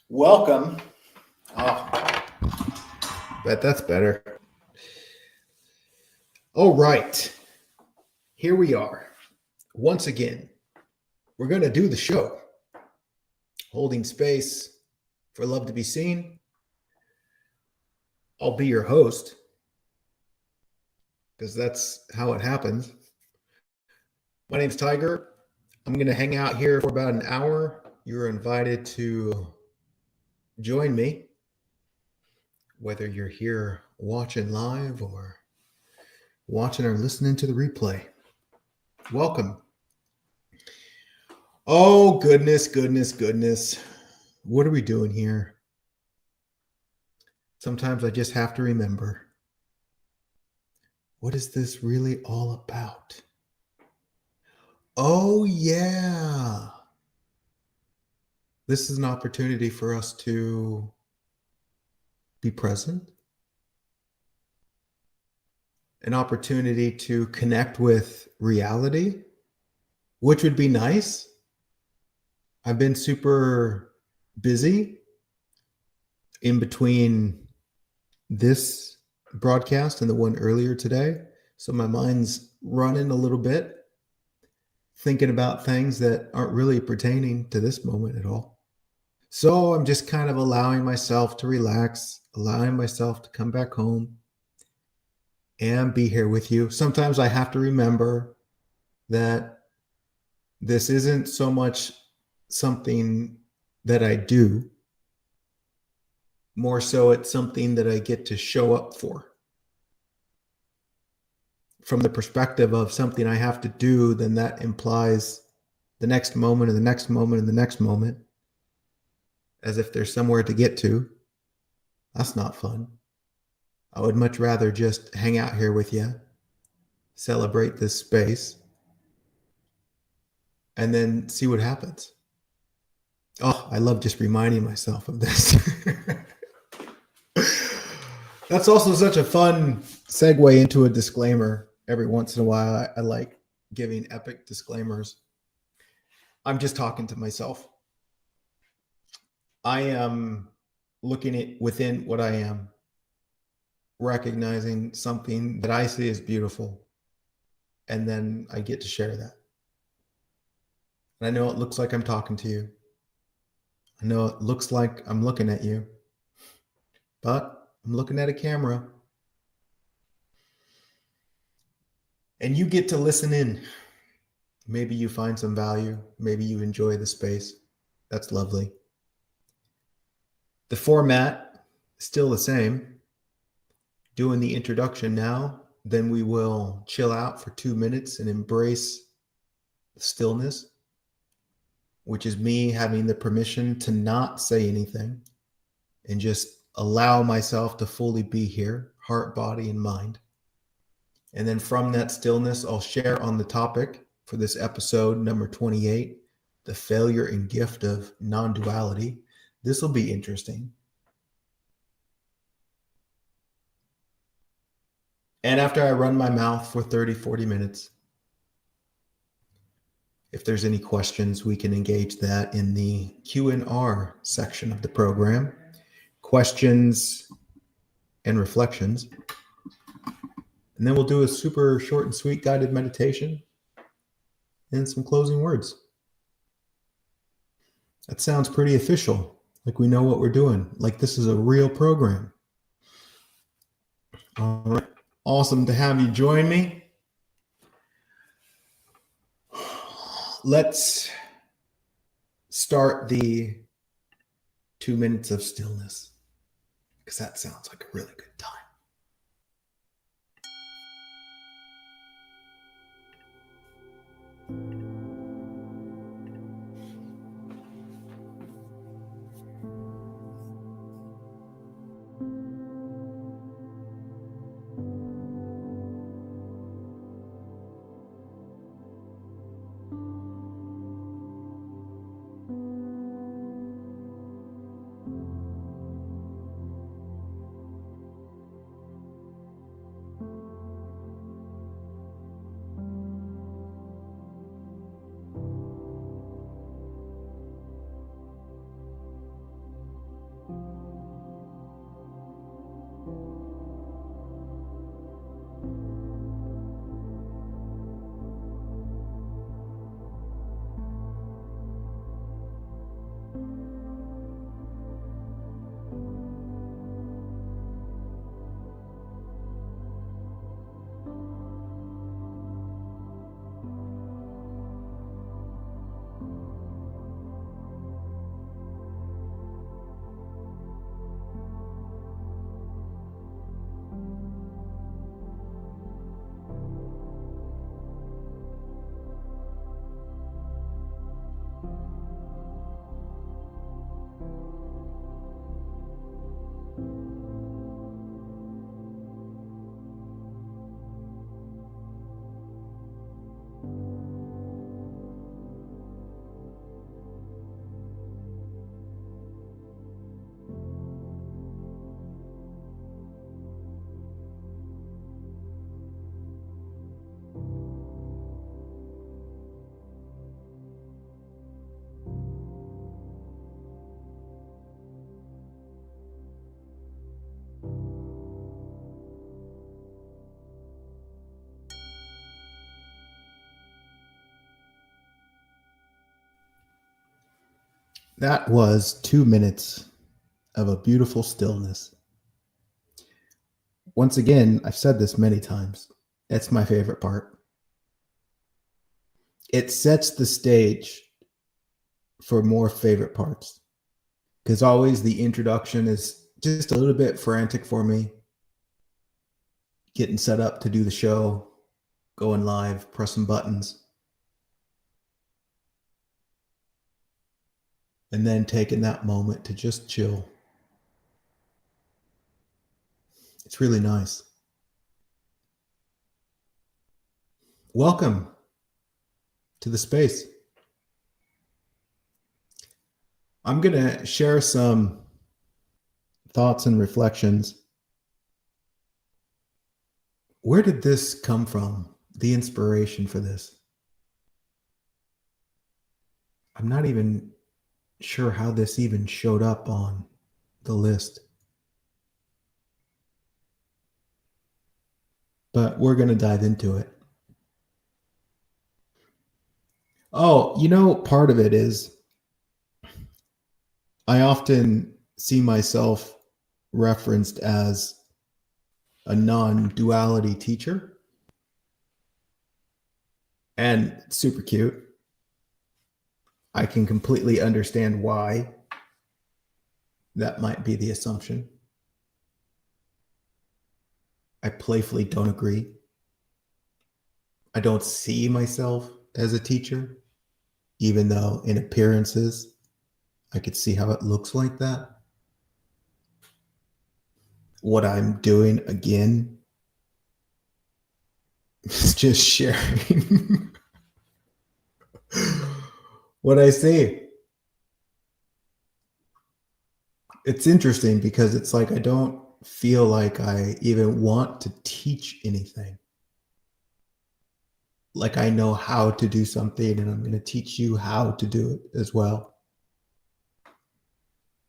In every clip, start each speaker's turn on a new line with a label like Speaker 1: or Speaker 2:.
Speaker 1: Welcome. Oh, bet that's better. All right. Here we are. Once again, we're going to do the show. Holding space for love to be seen. I'll be your host because that's how it happens. My name's Tiger. I'm going to hang out here for about an hour. You're invited to join me, whether you're here watching live or watching or listening to the replay. Welcome. Oh, goodness. What are we doing here? Sometimes I just have to remember, what is this really all about? Oh, yeah. This is an opportunity for us to be present, an opportunity to connect with reality, which would be nice. I've been super busy in between this broadcast and the one earlier today. So my mind's running a little bit, thinking about things that aren't really pertaining to this moment at all. So I'm just kind of allowing myself to relax, allowing myself to come back home and be here with you. Sometimes I have to remember that this isn't so much something that I do, more so it's something that I get to show up for. From the perspective of something I have to do, then that implies the next moment and the next moment and the next moment, as if there's somewhere to get to. That's not fun. I would much rather just hang out here with you, celebrate this space, and then see what happens. Oh, I love just reminding myself of this. That's also such a fun segue into a disclaimer. Every once in a while, I like giving epic disclaimers. I'm just talking to myself. I am looking at within what I am, recognizing something that I see as beautiful, and then I get to share that. And I know it looks like I'm talking to you. I know it looks like I'm looking at you, but I'm looking at a camera. And you get to listen in. Maybe you find some value. Maybe you enjoy the space. That's lovely. The format is still the same. Doing the introduction now, then we will chill out for 2 minutes and embrace the stillness, which is me having the permission to not say anything and just allow myself to fully be here, heart, body, and mind. And then from that stillness, I'll share on the topic for this episode, number 28, the failure and gift of non-duality. This will be interesting. And after I run my mouth for 30, 40 minutes, if there's any questions, we can engage that in the Q&R section of the program. Questions and reflections. And then we'll do a super short and sweet guided meditation and some closing words. That sounds pretty official, like we know what we're doing, like this is a real program. All right. Awesome to have you join me. Let's start the 2 minutes of stillness, because that sounds like a really good time. That was 2 minutes of a beautiful stillness. Once again, I've said this many times. It's my favorite part. It sets the stage for more favorite parts. Because always the introduction is just a little bit frantic for me. Getting set up to do the show, going live, pressing buttons. And then taking that moment to just chill. It's really nice. Welcome to the space. I'm going to share some thoughts and reflections. Where did this come from? The inspiration for this? I'm not even sure how this even showed up on the list. But we're going to dive into it. Oh, part of it is I often see myself referenced as a non-duality teacher. And super cute. I can completely understand why that might be the assumption. I playfully don't agree. I don't see myself as a teacher, even though in appearances, I could see how it looks like that. What I'm doing again is just sharing what I see. It's interesting because it's like I don't feel like I even want to teach anything. Like I know how to do something and I'm going to teach you how to do it as well.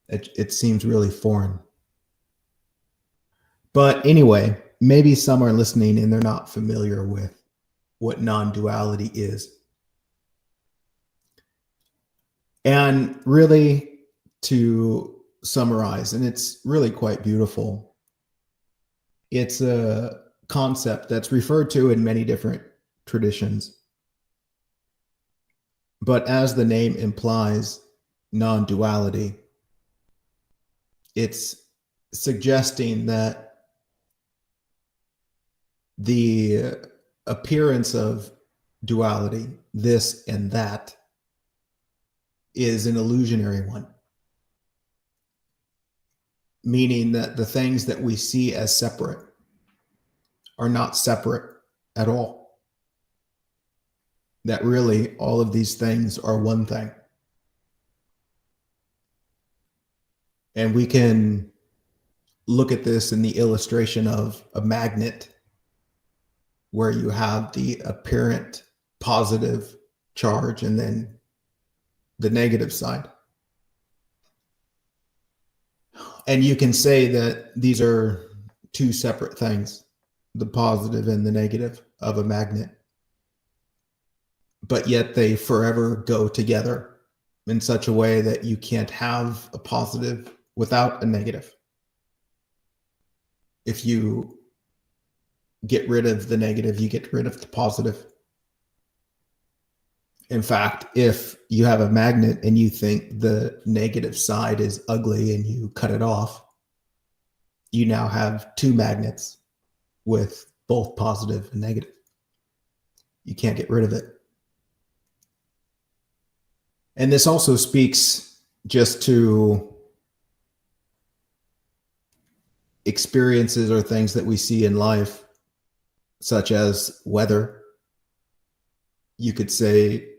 Speaker 1: It seems really foreign. But anyway, maybe some are listening and they're not familiar with what non-duality is. And really, to summarize, and it's really quite beautiful, it's a concept that's referred to in many different traditions. But as the name implies, non-duality, it's suggesting that the appearance of duality, this and that, is an illusionary one. Meaning that the things that we see as separate are not separate at all. That really all of these things are one thing. And we can look at this in the illustration of a magnet, where you have the apparent positive charge and then the negative side. And you can say that these are two separate things, the positive and the negative of a magnet. But yet they forever go together in such a way that you can't have a positive without a negative. If you get rid of the negative, you get rid of the positive. In fact, if you have a magnet and you think the negative side is ugly and you cut it off, you now have two magnets with both positive and negative. You can't get rid of it. And this also speaks just to experiences or things that we see in life, such as weather. You could say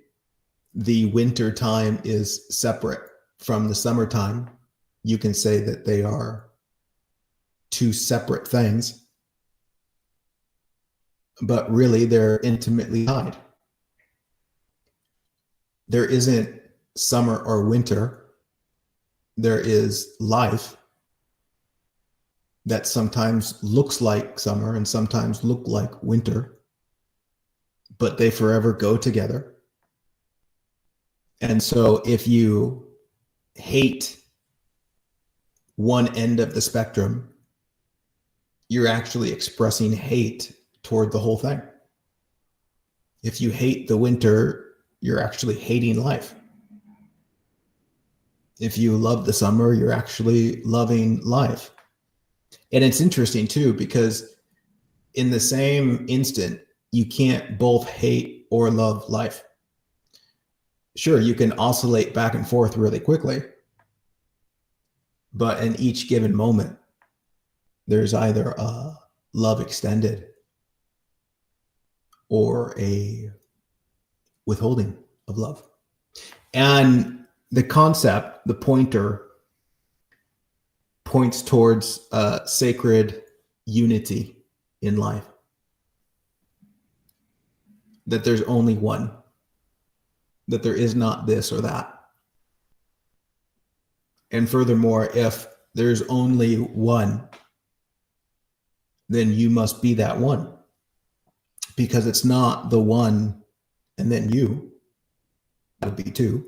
Speaker 1: the winter time is separate from the summertime. You can say that they are two separate things, but really they're intimately tied. There isn't summer or winter. There is life that sometimes looks like summer and sometimes look like winter, but they forever go together. And so if you hate one end of the spectrum, you're actually expressing hate toward the whole thing. If you hate the winter, you're actually hating life. If you love the summer, you're actually loving life. And it's interesting too, because in the same instant, you can't both hate or love life. Sure, you can oscillate back and forth really quickly, but in each given moment, there's either a love extended or a withholding of love. And the concept, the pointer, points towards sacred unity in life. That there's only one. That there is not this or that. And furthermore, if there's only one, then you must be that one. Because it's not the one and then you. That would be two.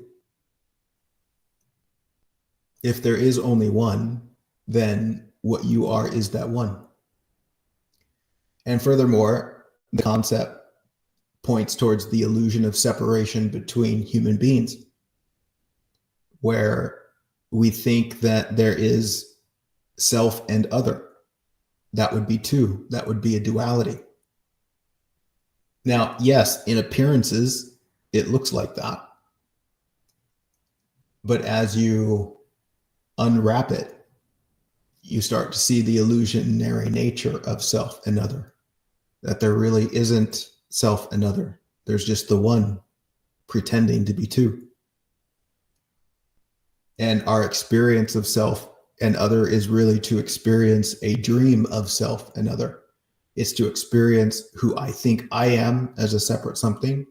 Speaker 1: If there is only one, then what you are is that one. And furthermore, the concept points towards the illusion of separation between human beings, where we think that there is self and other. That would be two. That would be a duality. Now, yes, in appearances, it looks like that. But as you unwrap it, you start to see the illusionary nature of self and other. That there really isn't self and other. There's just the one pretending to be two. And our experience of self and other is really to experience a dream of self and other. It's to experience who I think I am as a separate something,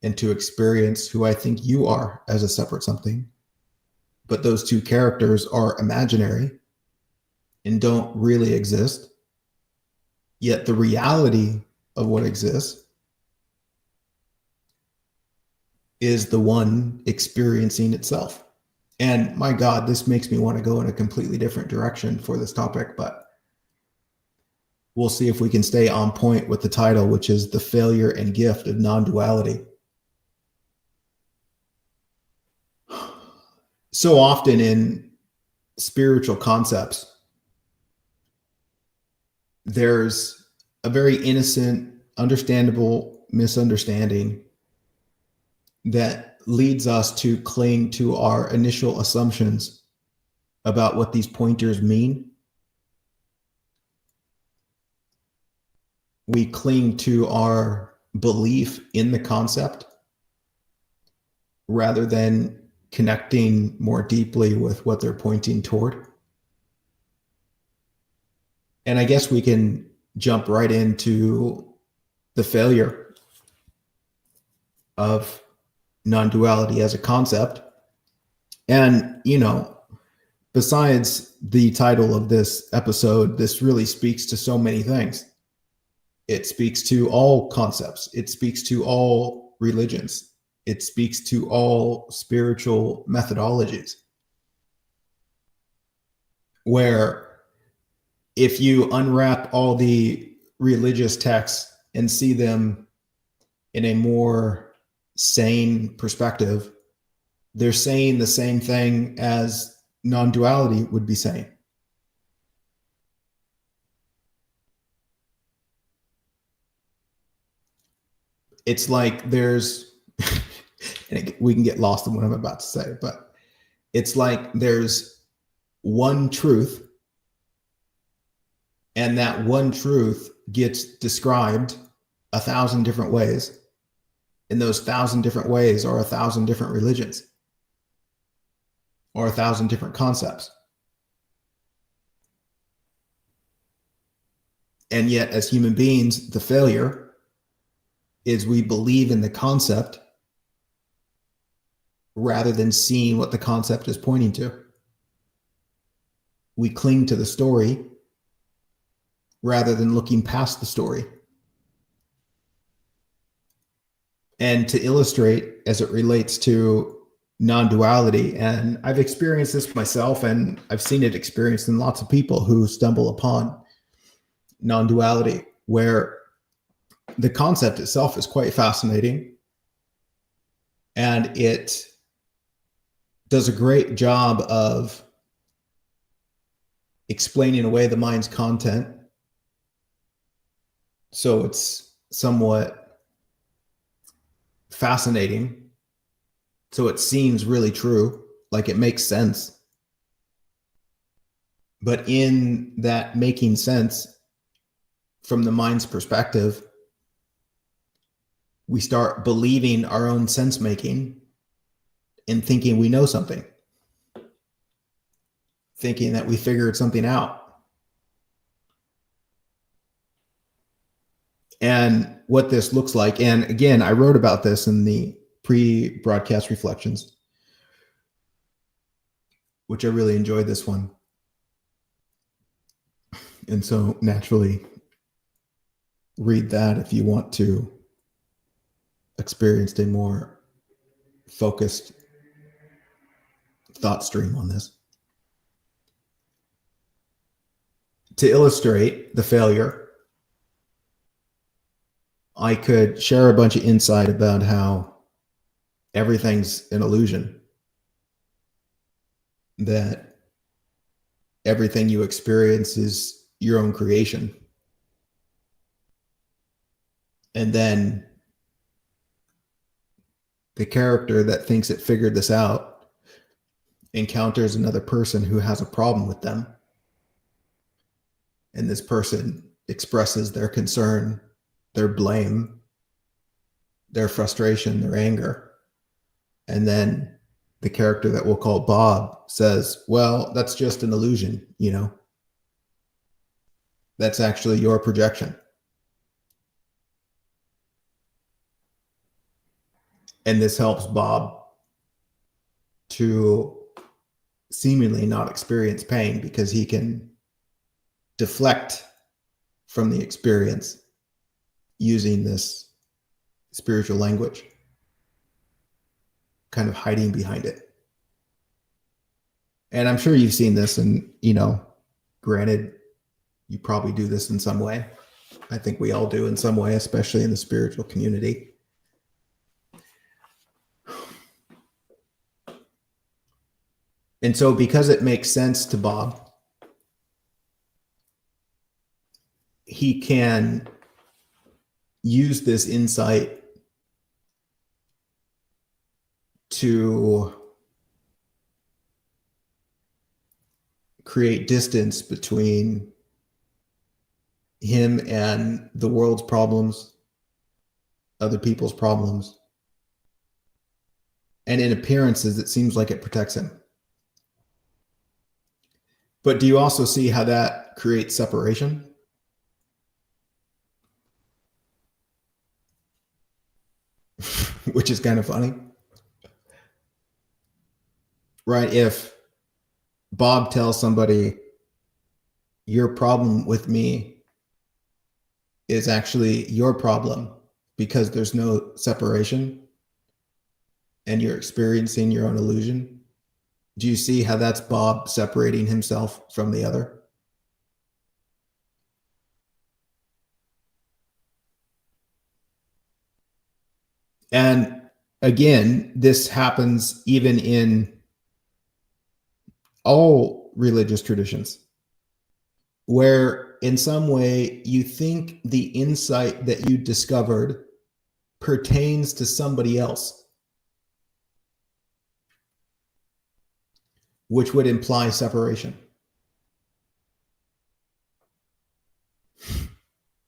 Speaker 1: and to experience who I think you are as a separate something. But those two characters are imaginary and don't really exist. Yet the reality of what exists is the one experiencing itself. And my God, this makes me want to go in a completely different direction for this topic, but we'll see if we can stay on point with the title, which is The Failure and Gift of Non-Duality. So often in spiritual concepts, there's a very innocent, understandable misunderstanding that leads us to cling to our initial assumptions about what these pointers mean. We cling to our belief in the concept rather than connecting more deeply with what they're pointing toward. And I guess we can jump right into the failure of non-duality as a concept. And, you know, besides the title of this episode, this really speaks to so many things. It speaks to all concepts. It speaks to all religions. It speaks to all spiritual methodologies. Where if you unwrap all the religious texts and see them in a more sane perspective, they're saying the same thing as non-duality would be saying. It's like there's, and we can get lost in what I'm about to say, but it's like there's one truth, and that one truth gets described 1,000 different ways. And those 1,000 different ways are 1,000 different religions or 1,000 different concepts. And yet, as human beings, the failure is we believe in the concept rather than seeing what the concept is pointing to. We cling to the story rather than looking past the story. And to illustrate as it relates to non-duality. And I've experienced this myself, and I've seen it experienced in lots of people who stumble upon non-duality, where the concept itself is quite fascinating, and it does a great job of explaining away the mind's content. So it's somewhat fascinating. So it seems really true, like it makes sense. But in that making sense, from the mind's perspective, we start believing our own sense making and thinking we know something, thinking that we figured something out. And what this looks like, and again, I wrote about this in the pre-broadcast reflections, which I really enjoyed this one. And so naturally, read that if you want to experience a more focused thought stream on this. To illustrate the failure, I could share a bunch of insight about how everything's an illusion, that everything you experience is your own creation. And then the character that thinks it figured this out encounters another person who has a problem with them. And this person expresses their concern, their blame, their frustration, their anger. And then the character that we'll call Bob says, well, that's just an illusion, you know? That's actually your projection. And this helps Bob to seemingly not experience pain because he can deflect from the experience using this spiritual language, kind of hiding behind it. And I'm sure you've seen this, and, you know, granted, you probably do this in some way. I think we all do in some way, especially in the spiritual community. And so because it makes sense to Bob, he can use this insight to create distance between him and the world's problems, other people's problems. And in appearances, it seems like it protects him. But do you also see how that creates separation? Which is kind of funny. Right? If Bob tells somebody, your problem with me is actually your problem because there's no separation and you're experiencing your own illusion, do you see how that's Bob separating himself from the other? And again, this happens even in all religious traditions, where in some way you think the insight that you discovered pertains to somebody else, which would imply separation.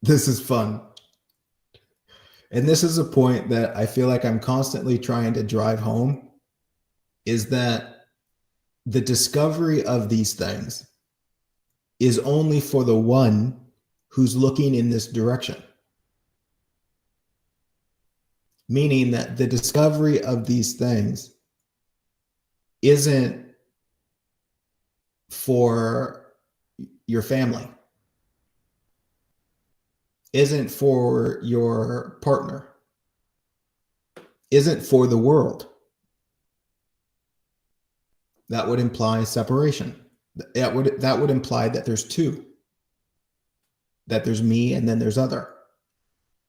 Speaker 1: This is fun. And this is a point that I feel like I'm constantly trying to drive home, is that the discovery of these things is only for the one who's looking in this direction. Meaning that the discovery of these things isn't for your family, isn't for your partner, isn't for the world. That would imply separation. That would imply that there's two, that there's me and then there's other.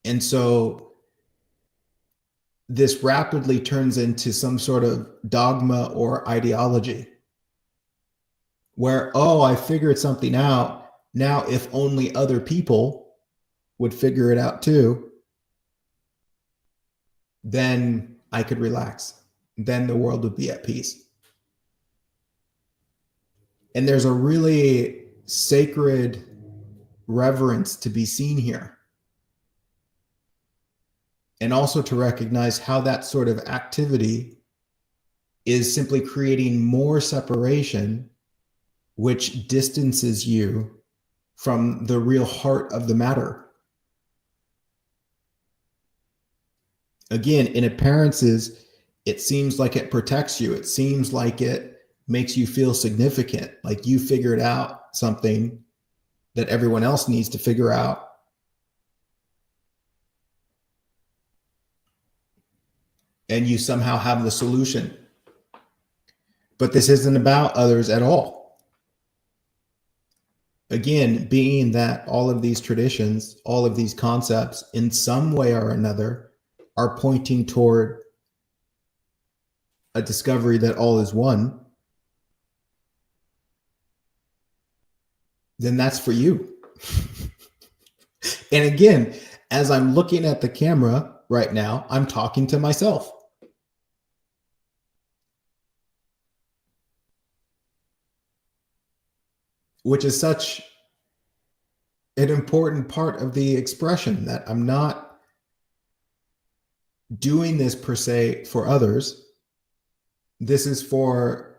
Speaker 1: And so this rapidly turns into some sort of dogma or ideology where, oh, I figured something out. Now, if only other people would figure it out too, then I could relax. Then the world would be at peace. And there's a really sacred reverence to be seen here. And also to recognize how that sort of activity is simply creating more separation, which distances you from the real heart of the matter. Again, in appearances, it seems like it protects you. It seems like it makes you feel significant, like you figured out something that everyone else needs to figure out. And you somehow have the solution. But this isn't about others at all. Again, being that all of these traditions, all of these concepts, in some way or another, are pointing toward a discovery that all is one, then that's for you. And again, as I'm looking at the camera right now, I'm talking to myself. Which is such an important part of the expression, that I'm not doing this per se for others. This is for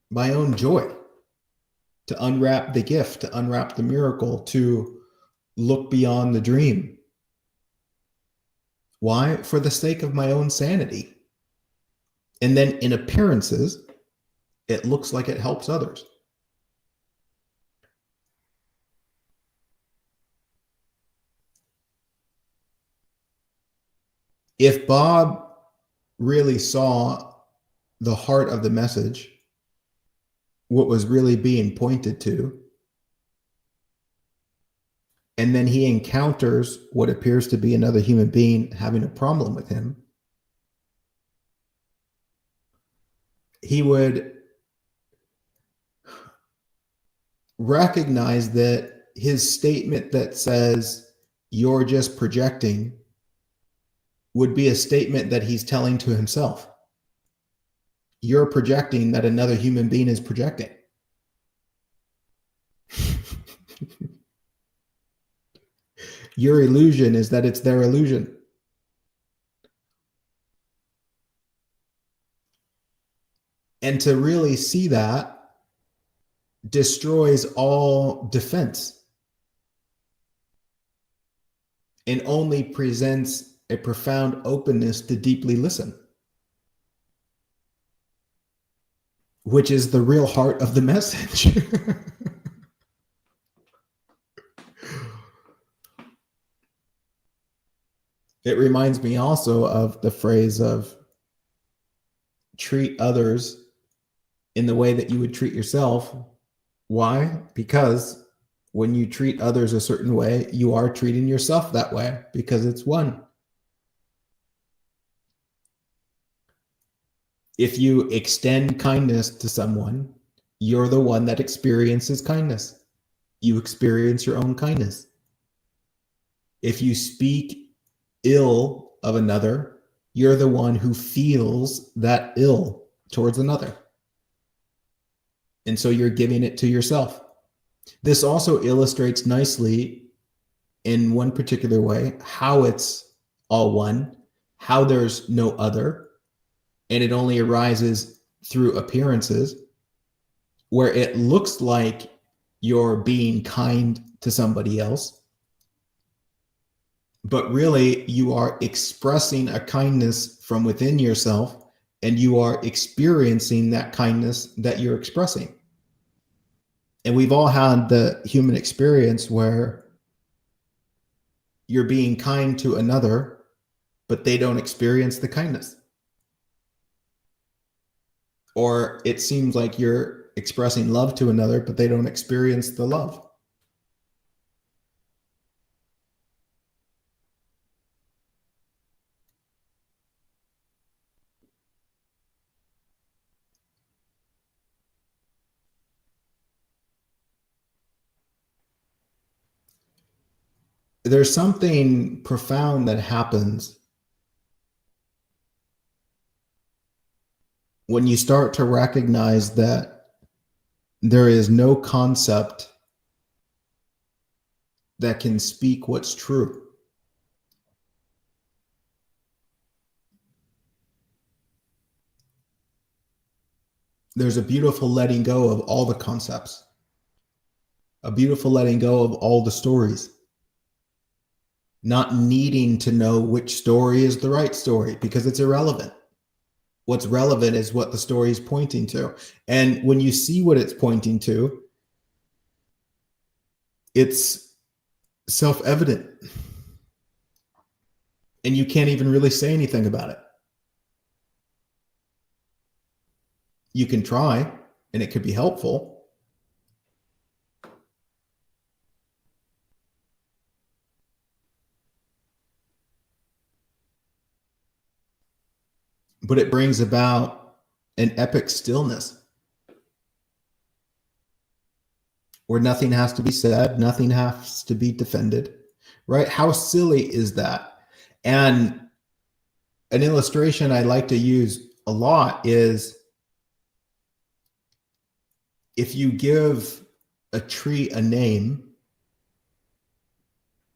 Speaker 1: my own joy, to unwrap the gift, to unwrap the miracle, to look beyond the dream. Why? For the sake of my own sanity. And then in appearances, it looks like it helps others. If Bob really saw the heart of the message, what was really being pointed to, and then he encounters what appears to be another human being having a problem with him, he would recognize that his statement that says, "You're just projecting," would be a statement that he's telling to himself. You're projecting that another human being is projecting. Your illusion is that it's their illusion. And to really see that destroys all defense and only presents a profound openness to deeply listen, which is the real heart of the message. It reminds me also of the phrase of treat others in the way that you would treat yourself. Why? Because when you treat others a certain way, you are treating yourself that way, because it's one. If you extend kindness to someone, you're the one that experiences kindness. You experience your own kindness. If you speak ill of another, you're the one who feels that ill towards another. And so you're giving it to yourself. This also illustrates nicely, in one particular way, how it's all one, how there's no other, and it only arises through appearances, where it looks like you're being kind to somebody else, but really you are expressing a kindness from within yourself, and you are experiencing that kindness that you're expressing. And we've all had the human experience where you're being kind to another, but they don't experience the kindness. Or it seems like you're expressing love to another, but they don't experience the love. There's something profound that happens when you start to recognize that there is no concept that can speak what's true. There's a beautiful letting go of all the concepts, a beautiful letting go of all the stories, not needing to know which story is the right story because it's irrelevant. What's relevant is what the story is pointing to. And when you see what it's pointing to, it's self-evident. And you can't even really say anything about it. You can try, and it could be helpful. But it brings about an epic stillness where nothing has to be said, nothing has to be defended, right? How silly is that? And an illustration I like to use a lot is if you give a tree a name,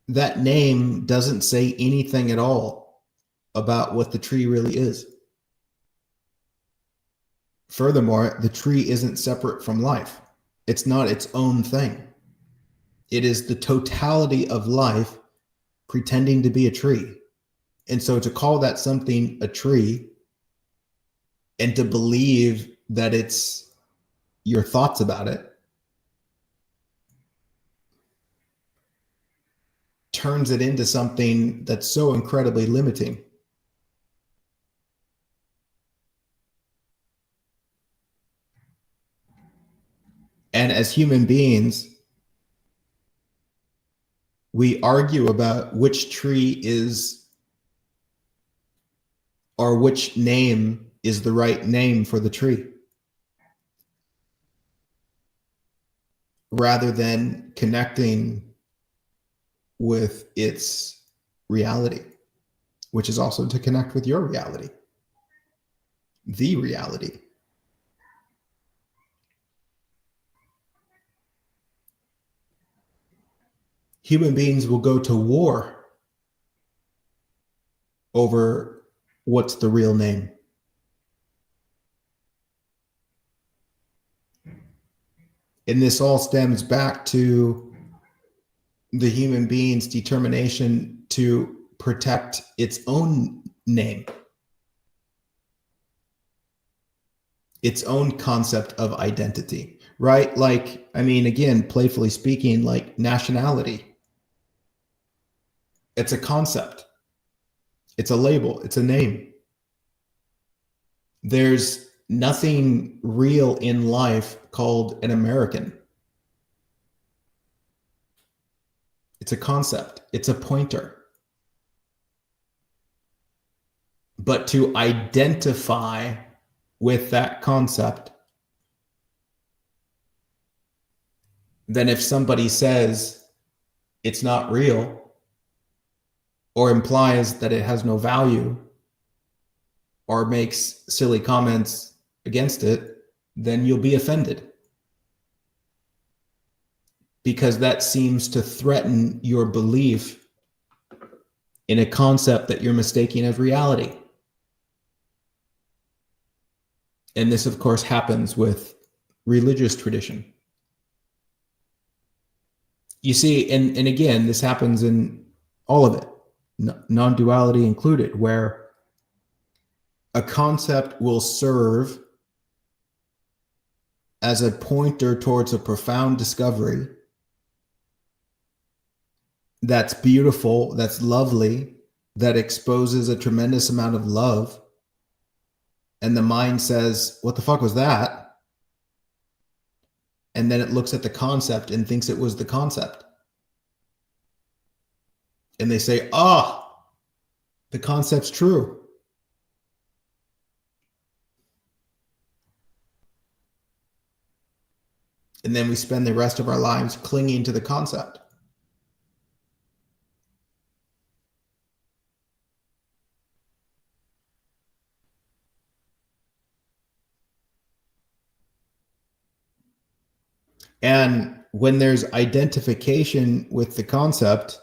Speaker 1: that name doesn't say anything at all about what the tree really is. Furthermore, the tree isn't separate from life. It's not its own thing. It is the totality of life pretending to be a tree. And so to call that something a tree and to believe that it's your thoughts about it turns it into something that's so incredibly limiting. And as human beings, we argue about which tree is, or which name is the right name for the tree, rather than connecting with its reality, which is also to connect with your reality, the reality. Human beings will go to war over what's the real name. And this all stems back to the human being's determination to protect its own name, its own concept of identity, right? Like, I mean, again, playfully speaking, like nationality. It's a concept. It's a label. It's a name. There's nothing real in life called an American. It's a concept. It's a pointer. But to identify with that concept, then if somebody says it's not real or implies that it has no value or makes silly comments against it, then you'll be offended. Because that seems to threaten your belief in a concept that you're mistaking as reality. And this, of course, happens with religious tradition. You see, and again, this happens in all of it, non-duality included, where a concept will serve as a pointer towards a profound discovery that's beautiful, that's lovely, that exposes a tremendous amount of love. and the mind says, what the fuck was that? And then it looks at the concept and thinks it was the concept. And they say, the concept's true. And then we spend the rest of our lives clinging to the concept. And when there's identification with the concept,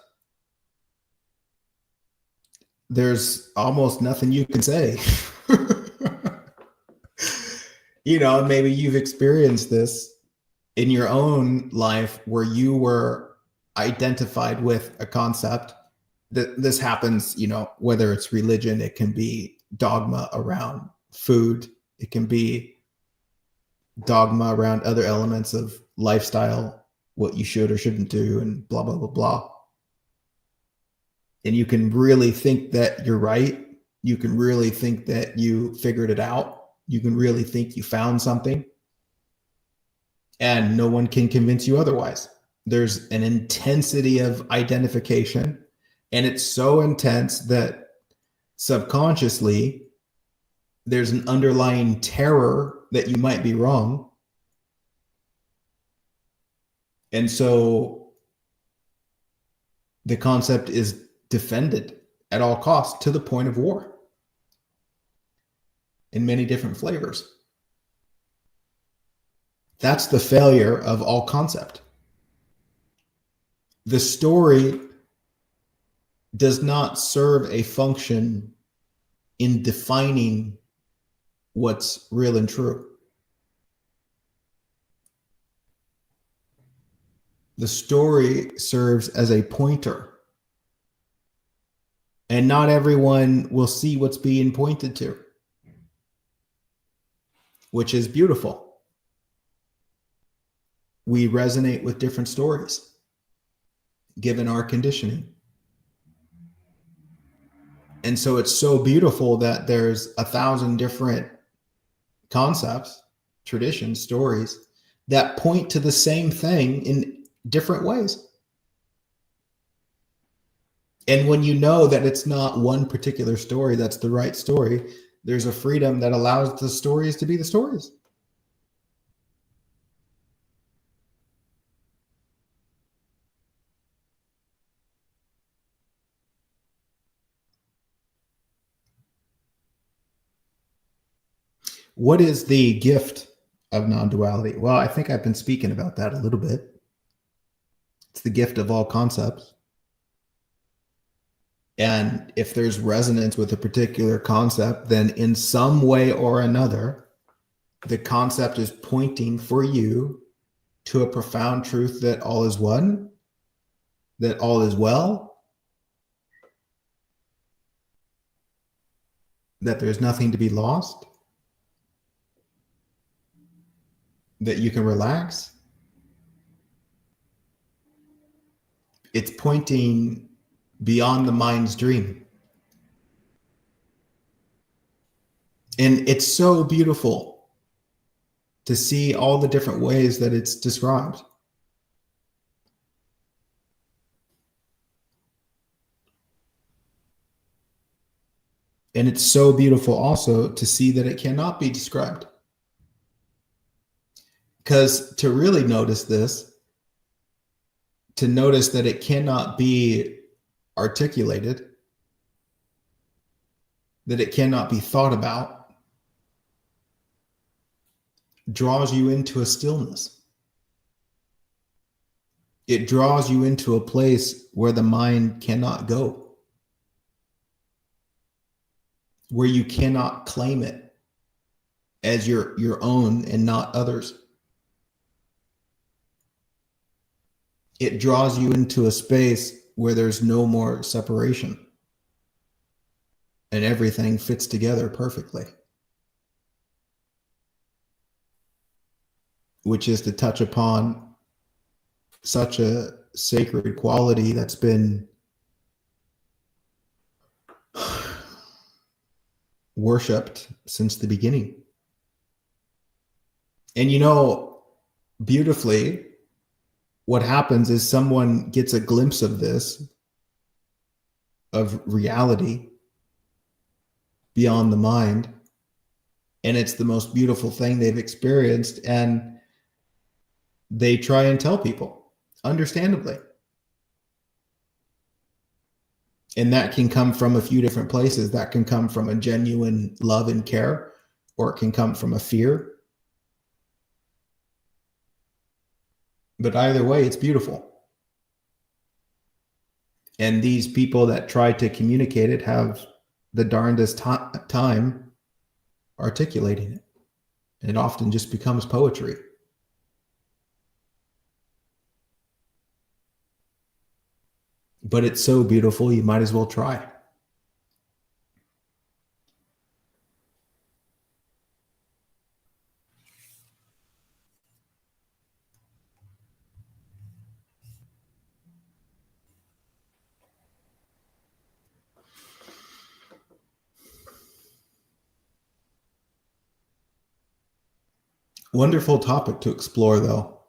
Speaker 1: there's almost nothing you can say. Maybe you've experienced this in your own life where you were identified with a concept. This happens, whether it's religion, it can be dogma around food, it can be dogma around other elements of lifestyle, what you should or shouldn't do, and blah, blah, blah, blah. And you can really think that you're right. You can really think that you figured it out. You can really think you found something. And no one can convince you otherwise. There's an intensity of identification, and it's so intense that subconsciously there's an underlying terror that you might be wrong. And so the concept is defended at all costs to the point of war in many different flavors. That's the failure of all concept. The story does not serve a function in defining what's real and true. The story serves as a pointer. And not everyone will see what's being pointed to, which is beautiful. We resonate with different stories, given our conditioning. And so it's so beautiful that there's 1,000 different concepts, traditions, stories that point to the same thing in different ways. And when you know that it's not one particular story that's the right story, there's a freedom that allows the stories to be the stories. What is the gift of non-duality? Well, I think I've been speaking about that a little bit. It's the gift of all concepts. And if there's resonance with a particular concept, then in some way or another, the concept is pointing for you to a profound truth that all is one, that all is well, that there's nothing to be lost, that you can relax. It's pointing beyond the mind's dream. And it's so beautiful to see all the different ways that it's described. And it's so beautiful also to see that it cannot be described. Because to really notice this, to notice that it cannot be articulated, that it cannot be thought about, draws you into a stillness. It draws you into a place where the mind cannot go, where you cannot claim it as your own and not others. It draws you into a space where there's no more separation and everything fits together perfectly, which is to touch upon such a sacred quality that's been worshipped since the beginning. And beautifully, what happens is someone gets a glimpse of this, of reality beyond the mind, and it's the most beautiful thing they've experienced, and they try and tell people, understandably. And that can come from a few different places. That can come from a genuine love and care, or it can come from a fear. But either way, it's beautiful. And these people that try to communicate it have the darndest time articulating it. And it often just becomes poetry. But it's so beautiful, you might as well try. Wonderful topic to explore, though.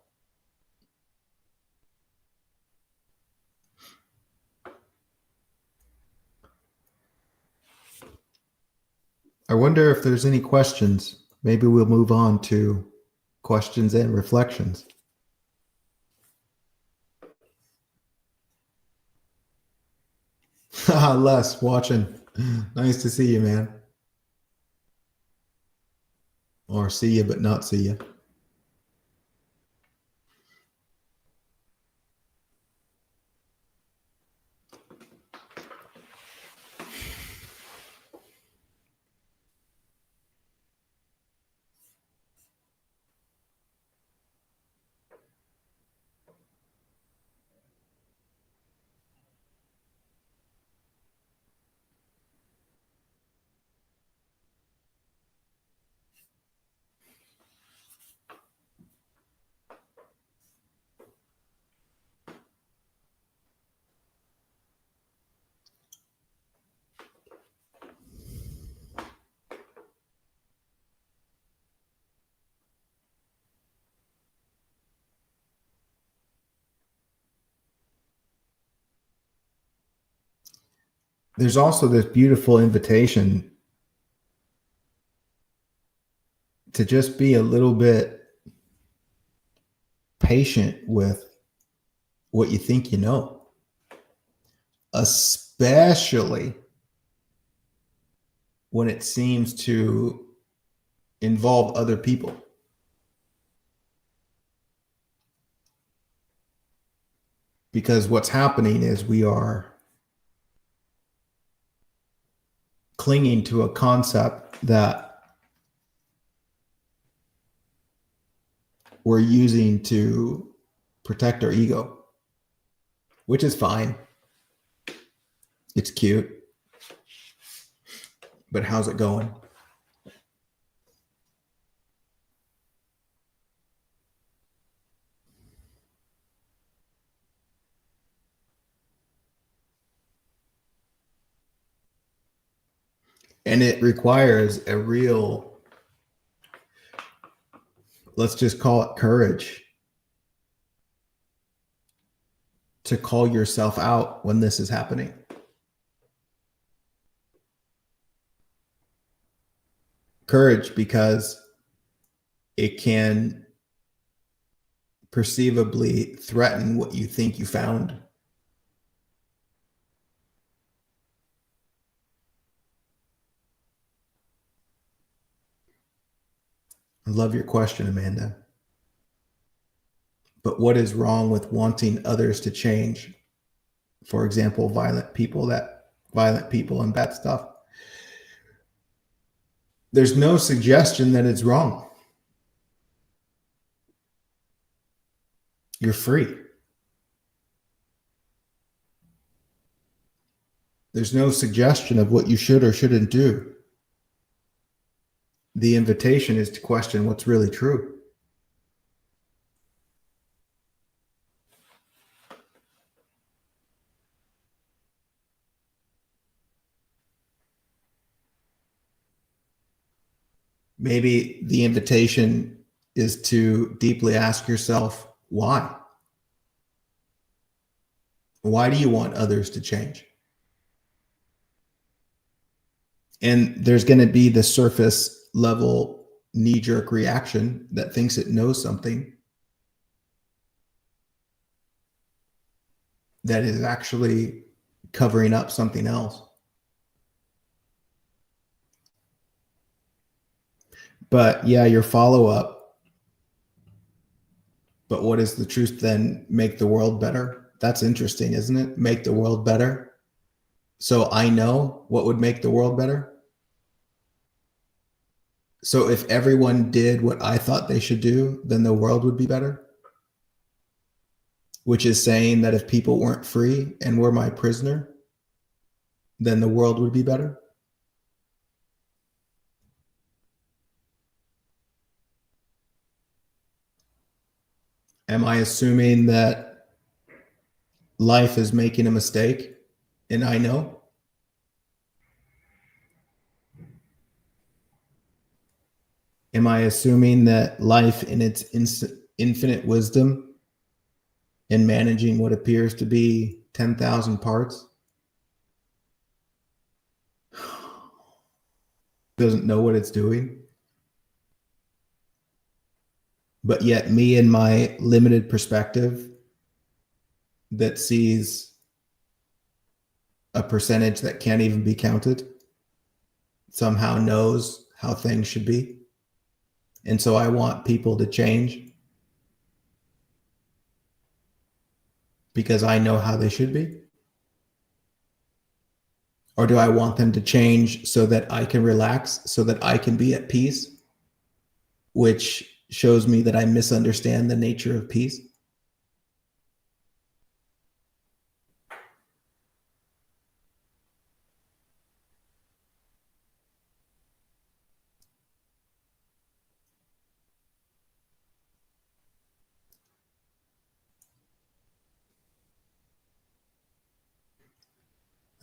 Speaker 1: I wonder if there's any questions. Maybe we'll move on to questions and reflections. Les, watching. Nice to see you, man. Or see you, but not see you. There's also this beautiful invitation to just be a little bit patient with what you think you know, especially when it seems to involve other people. Because what's happening is we are clinging to a concept that we're using to protect our ego, which is fine. It's cute. But how's it going? And it requires a real, let's just call it courage, to call yourself out when this is happening. Courage, because it can perceivably threaten what you think you found. I love your question, Amanda. But what is wrong with wanting others to change? For example, violent people and bad stuff. There's no suggestion that it's wrong. You're free. There's no suggestion of what you should or shouldn't do. The invitation is to question what's really true. Maybe the invitation is to deeply ask yourself, why? Why do you want others to change? And there's going to be the surface level knee-jerk reaction that thinks it knows something that is actually covering up something else. But yeah, your follow-up. But what is the truth then? Make the world better. That's interesting, isn't it? Make the world better. So I know what would make the world better. So if everyone did what I thought they should do, then the world would be better. Which is saying that if people weren't free and were my prisoner, then the world would be better. Am I assuming that life is making a mistake and I know? Am I assuming that life in its infinite wisdom in managing what appears to be 10,000 parts doesn't know what it's doing? But yet me and my limited perspective that sees a percentage that can't even be counted somehow knows how things should be. And so I want people to change because I know how they should be? Or do I want them to change so that I can relax, so that I can be at peace, which shows me that I misunderstand the nature of peace?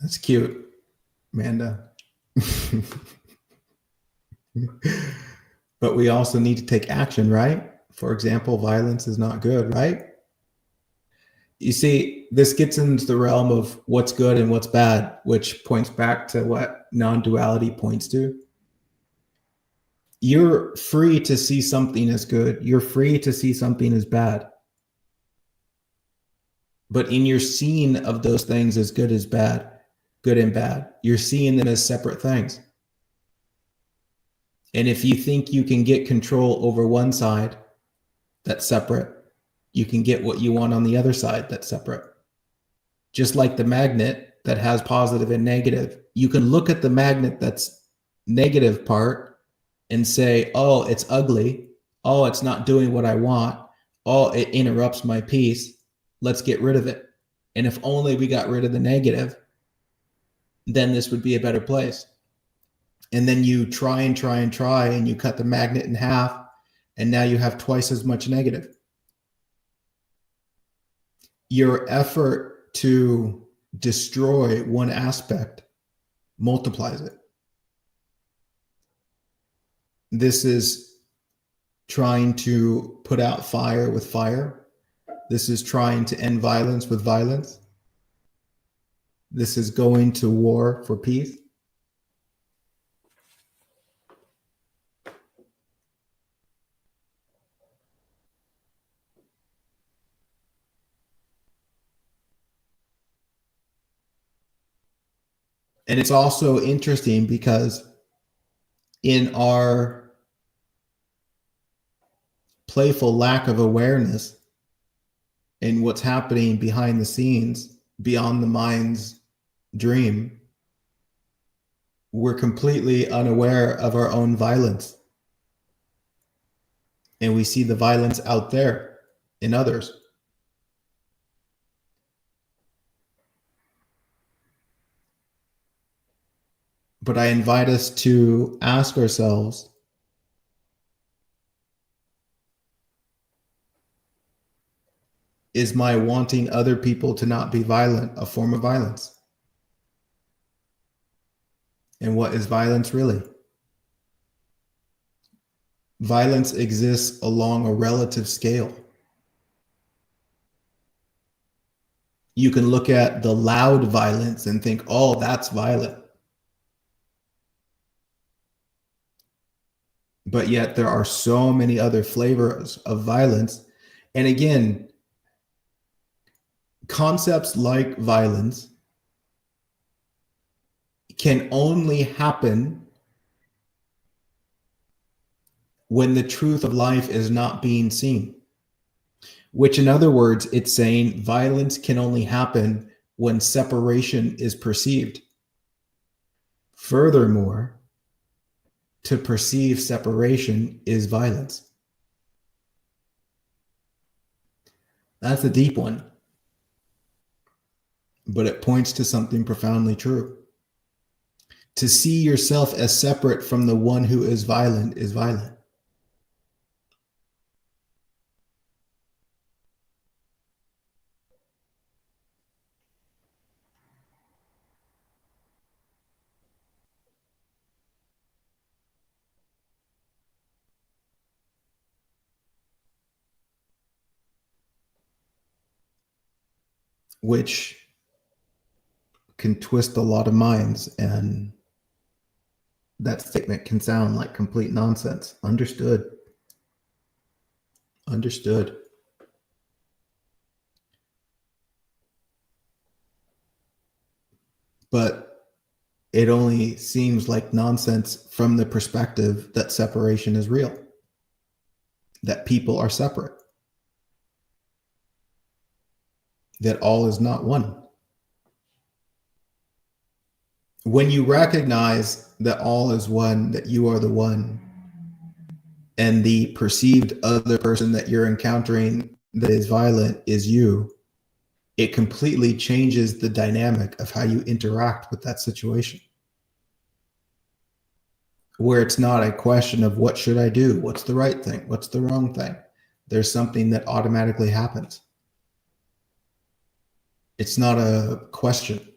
Speaker 1: That's cute, Amanda. But we also need to take action, right? For example, violence is not good, right? You see, this gets into the realm of what's good and what's bad, which points back to what non-duality points to. You're free to see something as good. You're free to see something as bad. But in your seeing of those things as good as bad, good and bad, you're seeing them as separate things. And if you think you can get control over one side that's separate, you can get what you want on the other side that's separate. Just like the magnet that has positive and negative, you can look at the magnet that's negative part and say, oh, it's ugly. Oh, it's not doing what I want. Oh, it interrupts my peace. Let's get rid of it. And if only we got rid of the negative, then this would be a better place. And then you try and try and try, and you cut the magnet in half, and now you have twice as much negative. Your effort to destroy one aspect multiplies it. This is trying to put out fire with fire. This is trying to end violence with violence. This is going to war for peace. And it's also interesting because in our playful lack of awareness in what's happening behind the scenes, beyond the mind's dream, we're completely unaware of our own violence. And we see the violence out there in others. But I invite us to ask ourselves, is my wanting other people to not be violent a form of violence? And what is violence really? Violence exists along a relative scale. You can look at the loud violence and think, oh, that's violent. But yet there are so many other flavors of violence. And again, concepts like violence can only happen when the truth of life is not being seen. Which, in other words, it's saying violence can only happen when separation is perceived. Furthermore, to perceive separation is violence. That's a deep one, but it points to something profoundly true. To see yourself as separate from the one who is violent is violent. Which can twist a lot of minds, and that statement can sound like complete nonsense. Understood. Understood. But it only seems like nonsense from the perspective that separation is real, that people are separate, that all is not one. When you recognize that all is one, that you are the one, and the perceived other person that you're encountering that is violent is you, it completely changes the dynamic of how you interact with that situation. Where it's not a question of what should I do? What's the right thing? What's the wrong thing? There's something that automatically happens. It's not a question,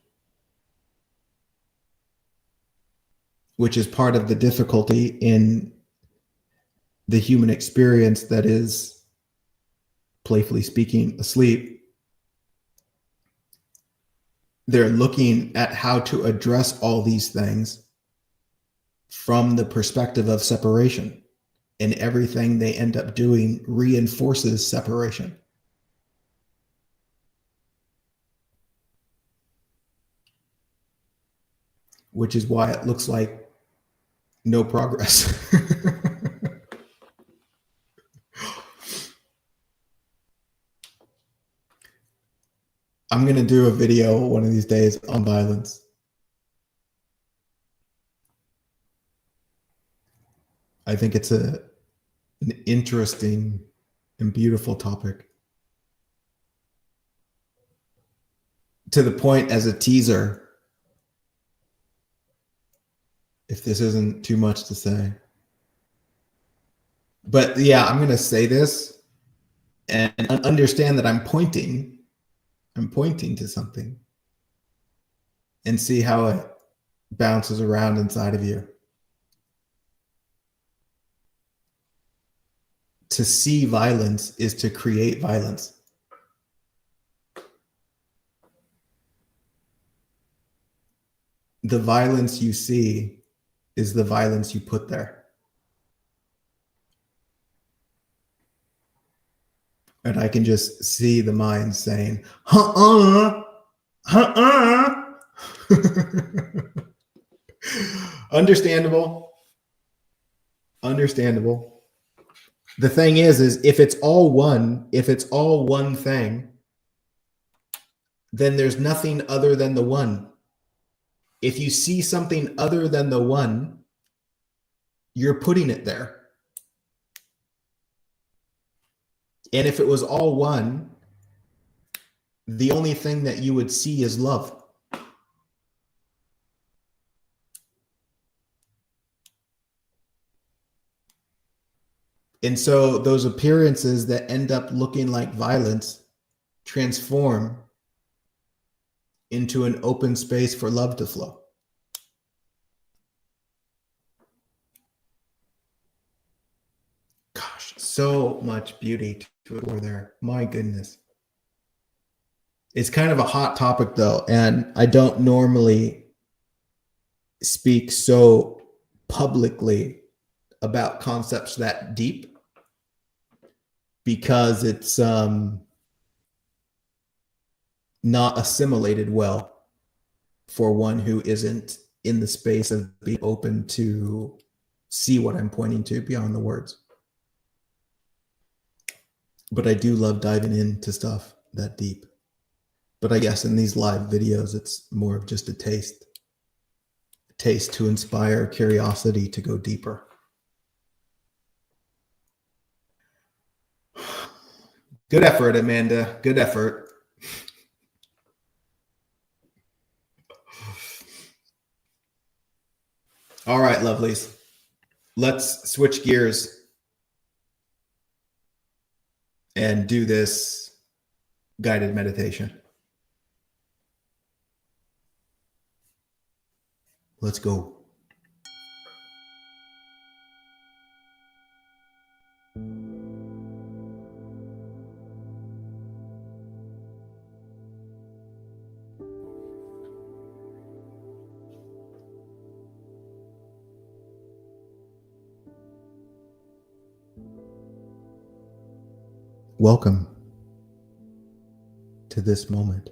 Speaker 1: which is part of the difficulty in the human experience that is, playfully speaking, asleep. They're looking at how to address all these things from the perspective of separation, and everything they end up doing reinforces separation. Which is why it looks like no progress. I'm going to do a video one of these days on violence. I think it's an interesting and beautiful topic. To the point, as a teaser, if this isn't too much to say. But yeah, I'm going to say this and understand that I'm pointing to something, and see how it bounces around inside of you. To see violence is to create violence. The violence you see is the violence you put there. And I can just see the mind saying, Understandable. Understandable. The thing is if it's all one thing, then there's nothing other than the one. If you see something other than the one, you're putting it there. And if it was all one, the only thing that you would see is love. And so those appearances that end up looking like violence transform into an open space for love to flow. So much beauty to adore there. My goodness. It's kind of a hot topic though, and I don't normally speak so publicly about concepts that deep because it's not assimilated well for one who isn't in the space of being open to see what I'm pointing to beyond the words. But I do love diving into stuff that deep. But I guess in these live videos, it's more of just a taste to inspire curiosity to go deeper. Good effort, Amanda. Good effort. All right, lovelies. Let's switch gears and do this guided meditation. Let's go. Welcome to this moment.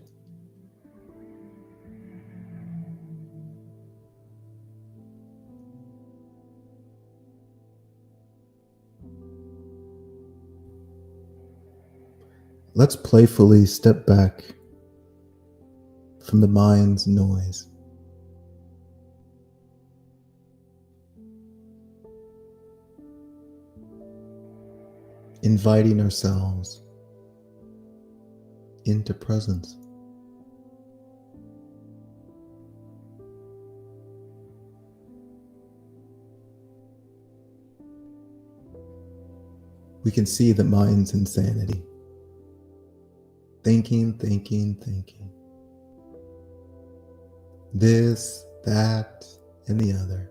Speaker 1: Let's playfully step back from the mind's noise. Inviting ourselves into presence. We can see the mind's insanity. Thinking. This, that, and the other.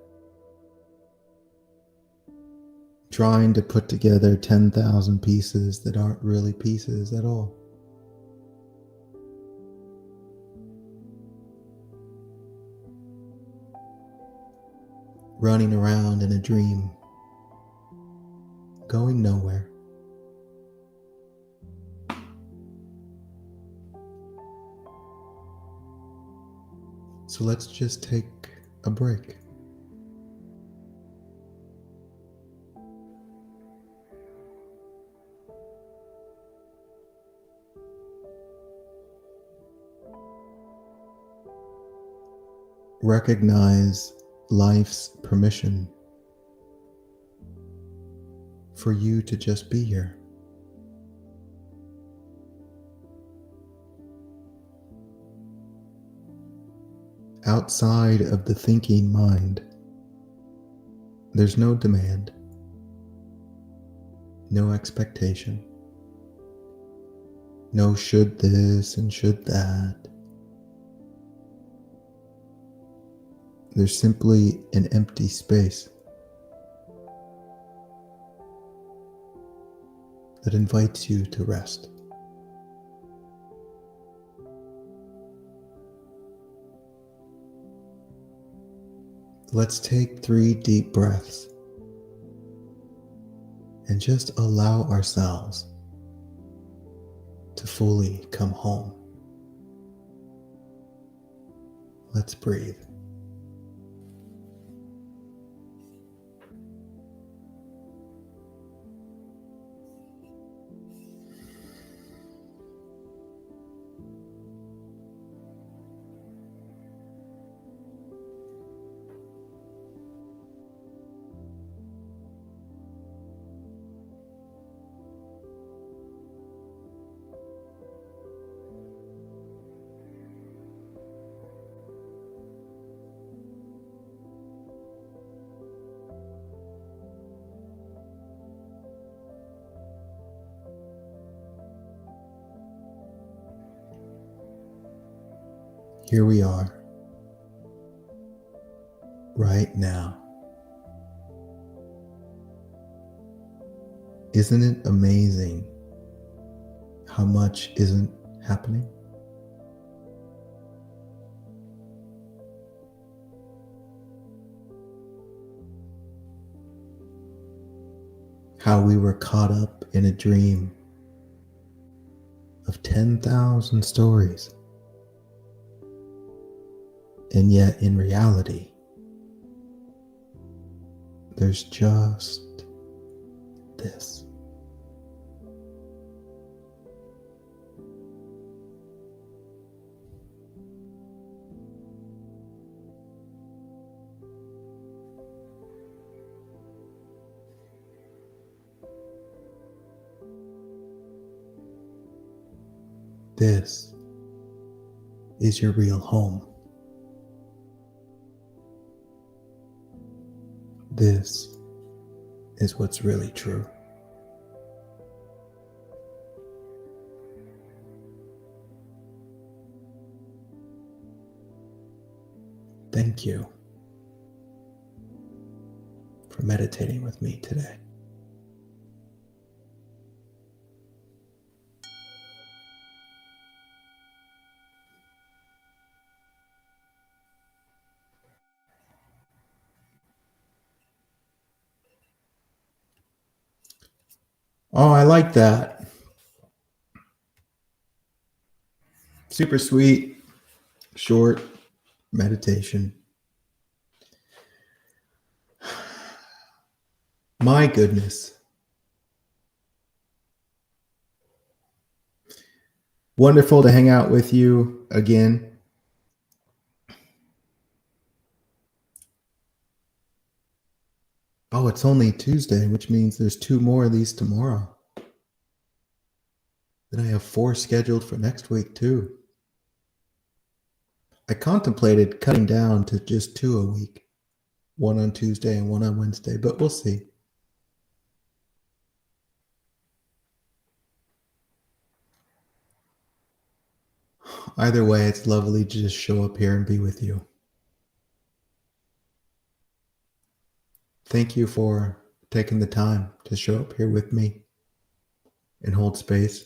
Speaker 1: Trying to put together 10,000 pieces that aren't really pieces at all. Running around in a dream, going nowhere. So let's just take a break. Recognize life's permission for you to just be here. Outside of the thinking mind, there's no demand, no expectation, no should this and should that. There's simply an empty space that invites you to rest. Let's take 3 deep breaths and just allow ourselves to fully come home. Let's breathe. Here we are, right now. Isn't it amazing how much isn't happening? How we were caught up in a dream of 10,000 stories. And yet in reality, there's just this. This is your real home. This is what's really true. Thank you for meditating with me today. Oh, I like that. Super sweet, short meditation. My goodness. Wonderful to hang out with you again. Oh, it's only Tuesday, which means there's 2 more of these tomorrow. Then I have 4 scheduled for next week too. I contemplated cutting down to just 2 a week, 1 on Tuesday and 1 on Wednesday, but we'll see. Either way, it's lovely to just show up here and be with you. Thank you for taking the time to show up here with me and hold space.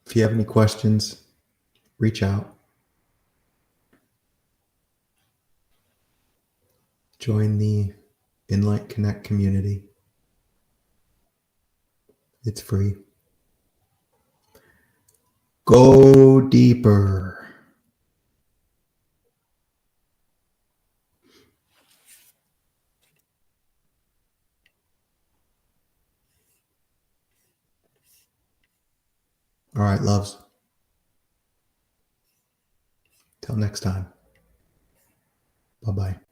Speaker 1: If you have any questions, reach out. Join the Enlight Connect community. It's free. Go deeper. All right, loves. Till next time. Bye-bye.